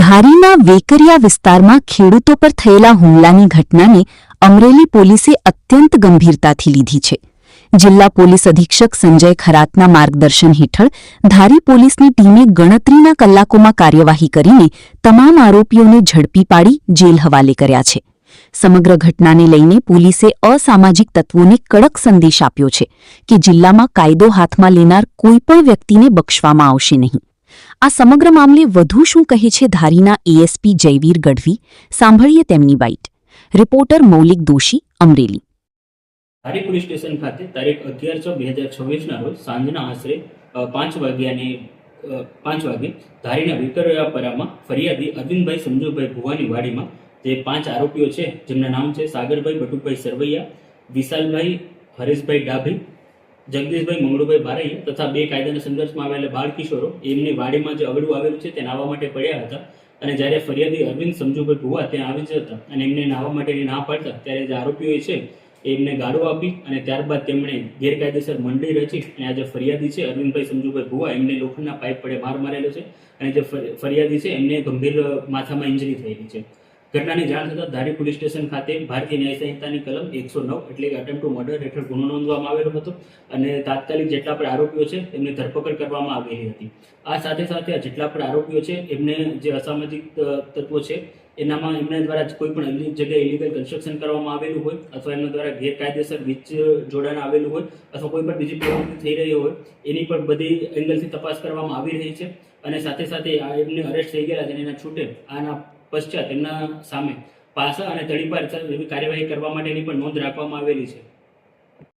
ધારીના વેકરિયા વિસ્તારમાં ખેડૂતો પર થયેલા હુમલાની ઘટનાને અમરેલી પોલીસે અત્યંત ગંભીરતાથી લીધી છે. જિલ્લા પોલીસ અધિક્ષક સંજય ખરાતના માર્ગદર્શન હેઠળ ધારી પોલીસની ટીમે ગણતરીના કલાકોમાં કાર્યવાહી કરીને તમામ આરોપીઓને ઝડપી પાડી જેલ હવાલે કર્યા છે. સમગ્ર ઘટનાને લઈને પોલીસે અસામાજિક તત્વોને કડક સંદેશ આપ્યો છે કે જિલ્લામાં કાયદો હાથમાં લેનાર કોઈપણ વ્યક્તિને બક્ષવામાં આવશે નહીં. આ સમગ્ર મામલે વધુ શું કહે છે ધારીના એએસપી જયવીર ગઢવી, સાંભળીએ તેમની બાઇટ. રિપોર્ટર મૌલિક દોશી, અમરેલી. ધારી પોલીસ સ્ટેશન ખાતે તારીખ 11/6/2026 રોજ સાંજના આશરે 5 વાગે ધારીના વિકરયાપરામાં ફરિયાદી અરવિંદભાઈ સમજુભાઈ ભુવાની વાડીમાં જે 5 આરોપીઓ છે, જેમના નામ છે સાગરભાઈ બટુકભાઈ સરવૈયા, વિશાલભાઈ હરેશભાઈ ડાભી, જગદીશભાઈ મંગળુભાઈ બારૈયા તથા 2 કાયદાના સંઘર્ષમાં આવેલા બાળ કિશોરો એમની વાડીમાં જે અગડું આવેલું છે તે નાહવા માટે પડ્યા હતા. અને જ્યારે ફરિયાદી અરવિંદ સમજુભાઈ ભુવા ત્યાં આવી જતા અને એમને નાહવા માટેની ના પાડતા ત્યારે જે આરોપીઓ છે એમને ગાળો આપી અને ત્યારબાદ તેમણે ગેરકાયદેસર મંડળી રચી અને આ જે ફરિયાદી છે અરવિંદભાઈ સમજુભાઈ ભુવા એમને લોખંડના પાઇપ વડે માર મારેલો છે અને જે ફરિયાદી છે એમને ગંભીર માથામાં ઇન્જરી થયેલી છે. ઘટનાની જાણ થતાં ધારી પોલીસ સ્ટેશન ખાતે ભારતીય ન્યાય સંહિતાની કલમ 109 એટલે કે અટેમ્પ્ટ ટુ મર્ડર હેઠળ ગુનો નોંધવામાં આવેલો હતો અને તાત્કાલિક જેટલા પણ આરોપીઓ છે એમની ધરપકડ કરવામાં આવેલી હતી. આ સાથે સાથે આ જેટલા પણ આરોપીઓ છે એમને જે અસામાજિક તત્વો છે એનામાં એમના દ્વારા કોઈ પણ જગ્યાએ ઇલીગલ કન્સ્ટ્રક્શન કરવામાં આવેલું હોય અથવા એમના દ્વારા ગેરકાયદેસર વીજ જોડાણ આવેલું હોય અથવા કોઈ પણ બીજી પ્રવૃત્તિ થઈ રહી હોય એની પણ બધી એંગલથી તપાસ કરવામાં આવી રહી છે. અને સાથે સાથે એમને અરેસ્ટ થઈ ગયેલા છે એના છૂટે આના પશ્ચાત એમના સામે પાસા અને તડીપાર એવી કાર્યવાહી કરવા માટેની પણ નોંધ રાખવામાં આવેલી છે.